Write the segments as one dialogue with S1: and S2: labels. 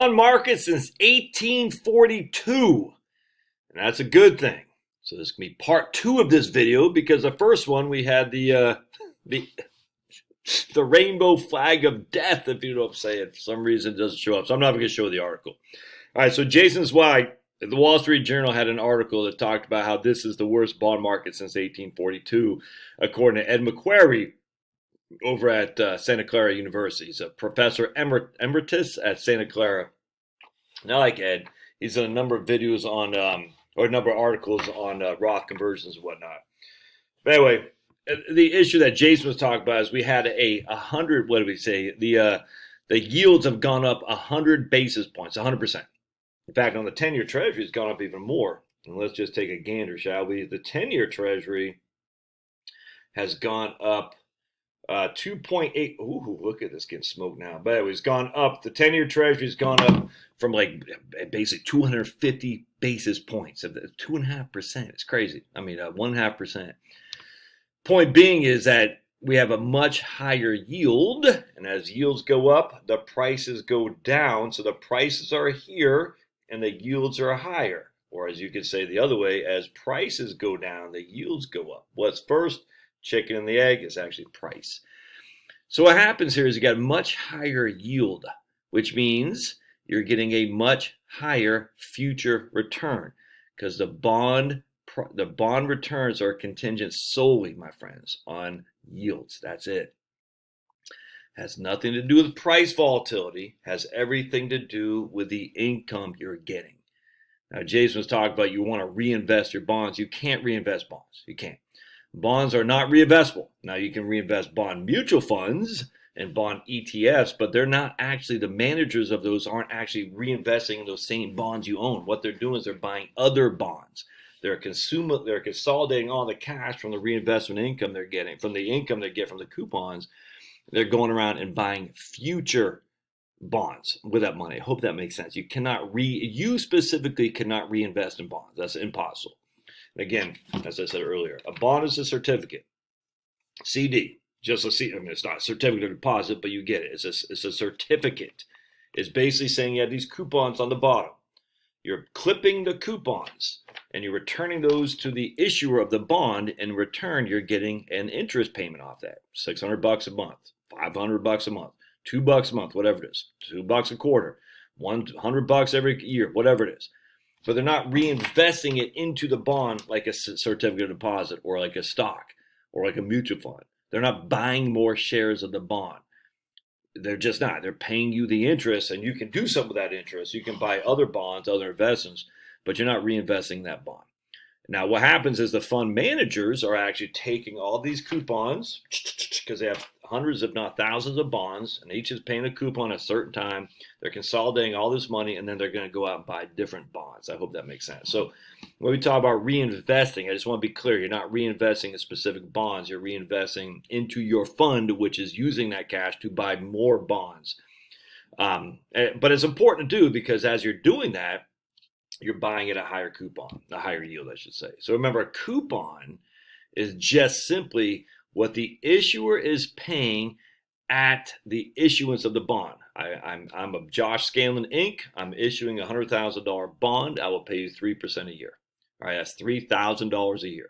S1: On market since 1842, and that's a good thing. So this can be part 2 of this video, because the first one we had the rainbow flag of death, if you know what I'm saying. For some reason it doesn't show up, so I'm not going to show the article. All right, so Jason Zweig, the Wall Street Journal, had an article that talked about how this is the worst bond market since 1842, according to Ed McQuarrie over at Santa Clara University. He's a professor emeritus at Santa Clara. And I like Ed. He's done a number of videos on, or a number of articles on Roth conversions and whatnot. But anyway, the issue that Jason was talking about is we had a 100, what did we say? The yields have gone up 100 basis points, 100%. In fact, on the 10-year Treasury, it's gone up even more. And let's just take a gander, shall we? The 10-year Treasury has gone up 2.8. Ooh, look at this getting smoked now. But it's gone up. The 10-year Treasury has gone up from like basically 250 basis points. 2.5%. It's crazy. I mean, 1.5%. Point being is that we have a much higher yield. And as yields go up, the prices go down. So the prices are here and the yields are higher. Or as you could say the other way, as prices go down, the yields go up. What's first? Chicken and the egg is actually price. So what happens here is you got a much higher yield, which means you're getting a much higher future return, because the bond returns are contingent solely, my friends, on yields. That's it. Has nothing to do with price volatility, has everything to do with the income you're getting. Now, Jason was talking about you want to reinvest your bonds. You can't reinvest bonds. You can't. Bonds are not reinvestable. Now, you can reinvest bond mutual funds and bond ETFs, but they're not actually, the managers of those aren't actually reinvesting in those same bonds you own. What they're doing is they're buying other bonds. They're consolidating all the cash from the reinvestment income they're getting, from the income they get from the coupons. They're going around and buying future bonds with that money. I hope that makes sense. You specifically cannot reinvest in bonds. That's impossible. And again, as I said earlier, a bond is a certificate. CD, just a CD. I mean, it's not a certificate of deposit, but you get it. It's a certificate. It's basically saying you have these coupons on the bottom. You're clipping the coupons and you're returning those to the issuer of the bond. In return, you're getting an interest payment off that. $600 a month, $500 a month, $2 a month, whatever it is, $2 a quarter, $100 every year, whatever it is. But they're not reinvesting it into the bond like a certificate of deposit or like a stock or like a mutual fund. They're not buying more shares of the bond. They're just not. They're paying you the interest, and you can do some of that interest. You can buy other bonds, other investments, but you're not reinvesting that bond. Now, what happens is the fund managers are actually taking all these coupons, because they have hundreds, if not thousands of bonds, and each is paying a coupon at a certain time. They're consolidating all this money, and then they're going to go out and buy different bonds. I hope that makes sense. So when we talk about reinvesting, I just want to be clear. You're not reinvesting in specific bonds. You're reinvesting into your fund, which is using that cash to buy more bonds. But it's important to do, because as you're doing that, you're buying at a higher coupon, a higher yield, I should say. So remember, a coupon is just simply what the issuer is paying at the issuance of the bond. I'm a Josh Scanlon Inc. I'm issuing a $100,000 bond. I will pay you 3% a year. All right, that's $3,000 a year.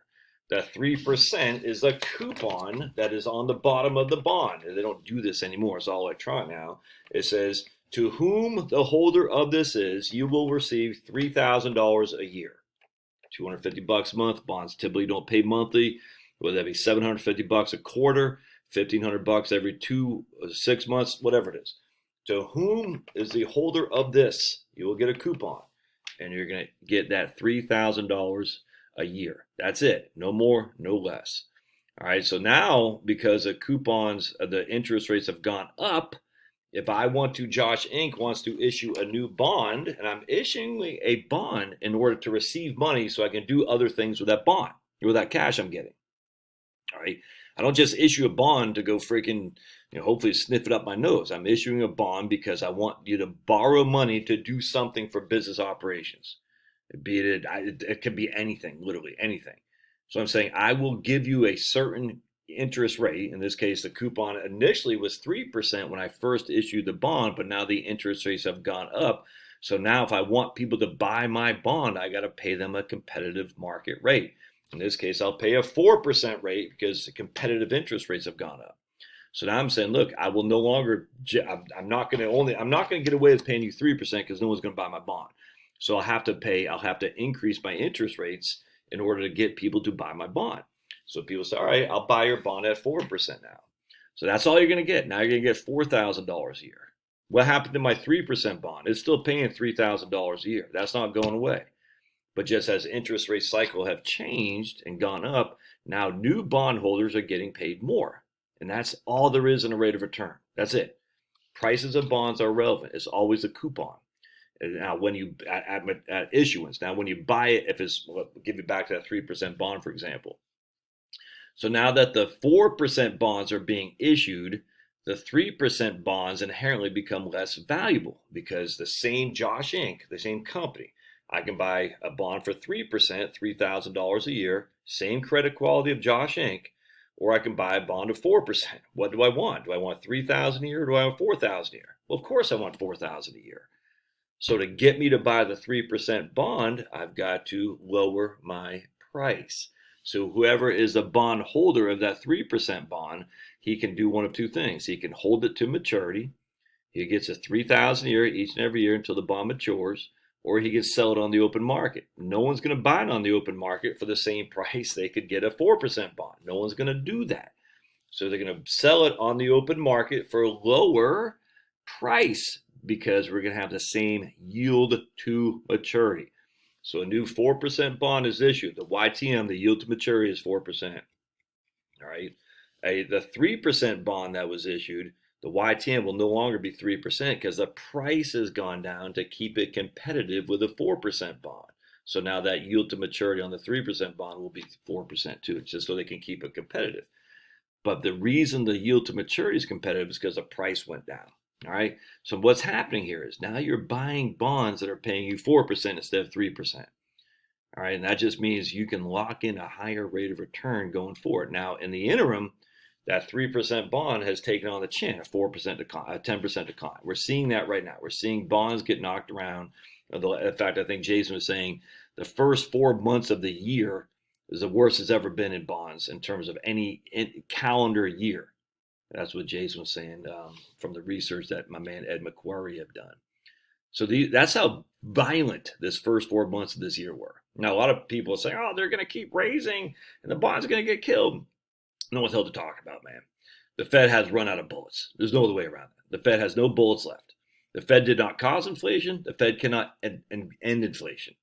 S1: That 3% is a coupon that is on the bottom of the bond. And they don't do this anymore. It's all electronic now. It says, to whom the holder of this is, you will receive $3,000 a year. $250 a month. Bonds typically don't pay monthly. Whether that be $750 a quarter, $1,500 every 6 months, whatever it is. To whom is the holder of this, you will get a coupon, and you're going to get that $3,000 a year. That's it. No more, no less. All right. So now, because the coupons, the interest rates have gone up, if I want to, Josh Inc. wants to issue a new bond, and I'm issuing a bond in order to receive money so I can do other things with that bond, with that cash I'm getting. All right. I don't just issue a bond to go freaking, hopefully sniff it up my nose. I'm issuing a bond because I want you to borrow money to do something for business operations. It could be anything, literally anything. So I'm saying I will give you a certain interest rate. In this case, the coupon initially was 3% when I first issued the bond, but now the interest rates have gone up. So now if I want people to buy my bond, I got to pay them a competitive market rate. In this case, I'll pay a 4% rate because the competitive interest rates have gone up. So now I'm saying, look, I will no longer, I'm not going to get away with paying you 3% because no one's going to buy my bond. So I'll have to increase my interest rates in order to get people to buy my bond. So people say, all right, I'll buy your bond at 4% now. So that's all you're going to get. Now you're going to get $4,000 a year. What happened to my 3% bond? It's still paying $3,000 a year. That's not going away. But just as interest rate cycle have changed and gone up, now new bondholders are getting paid more. And that's all there is in a rate of return. That's it. Prices of bonds are relevant. It's always a coupon. And now when you, at issuance, now when you buy it, if it's, well, give you back to that 3% bond, for example. So now that the 4% bonds are being issued, the 3% bonds inherently become less valuable because the same Josh Inc., the same company, I can buy a bond for 3%, $3,000 a year, same credit quality of Josh Inc., or I can buy a bond of 4%. What do I want? Do I want $3,000 a year or do I want $4,000 a year? Well, of course I want $4,000 a year. So to get me to buy the 3% bond, I've got to lower my price. So whoever is a bond holder of that 3% bond, he can do one of two things. He can hold it to maturity. He gets a $3,000 a year each and every year until the bond matures, or he can sell it on the open market. No one's going to buy it on the open market for the same price they could get a 4% bond. No one's going to do that. So they're going to sell it on the open market for a lower price because we're going to have the same yield to maturity. So a new 4% bond is issued. The YTM, the yield to maturity, is 4%. All right. The 3% bond that was issued, the YTM will no longer be 3% because the price has gone down to keep it competitive with a 4% bond. So now that yield to maturity on the 3% bond will be 4% too, just so they can keep it competitive. But the reason the yield to maturity is competitive is because the price went down. All right. So what's happening here is now you're buying bonds that are paying you 4% instead of 3%. All right. And that just means you can lock in a higher rate of return going forward. Now, in the interim, that 3% bond has taken on the chin, a 4% decline, a 10% decline. We're seeing that right now. We're seeing bonds get knocked around. In fact, I think Jason was saying the first 4 months of the year is the worst it's ever been in bonds in terms of any calendar year. That's what Jason was saying from the research that my man Ed McQuarrie had done. So that's how violent this first 4 months of this year were. Now, a lot of people say, oh, they're going to keep raising and the bond's going to get killed. No one's held to talk about, man. The Fed has run out of bullets. There's no other way around it. The Fed has no bullets left. The Fed did not cause inflation. The Fed cannot end inflation.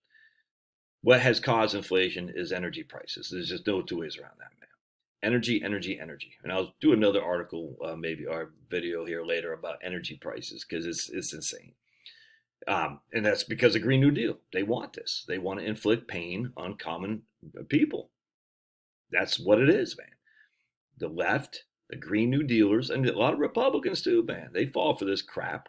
S1: What has caused inflation is energy prices. There's just no two ways around that, man. Energy, energy, energy. And I'll do another article, maybe our video here later about energy prices because it's insane. And that's because of Green New Deal. They want this. They want to inflict pain on common people. That's what it is, man. The left, the Green New Dealers, and a lot of Republicans too, man, they fall for this crap.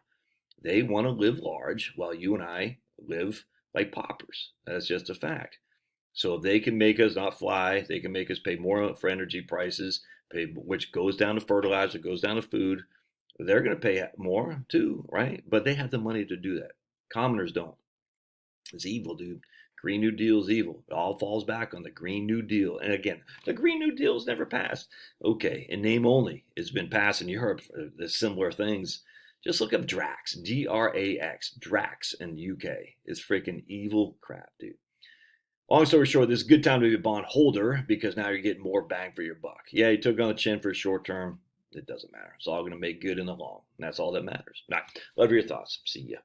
S1: They want to live large while you and I live like paupers. That's just a fact. So if they can make us not fly, they can make us pay more for energy prices, which goes down to fertilizer, goes down to food. They're going to pay more too, right? But they have the money to do that. Commoners don't. It's evil, dude. Green New Deal is evil. It all falls back on the Green New Deal. And again, the Green New Deal has never passed. Okay, in name only. It's been passed in Europe for the similar things. Just look up Drax, Drax, Drax in the UK. It's freaking evil crap, dude. Long story short, this is a good time to be a bond holder because now you're getting more bang for your buck. Yeah, you took on the chin for a short term. It doesn't matter. It's all going to make good in the long. And that's all that matters. All right, love your thoughts. See ya.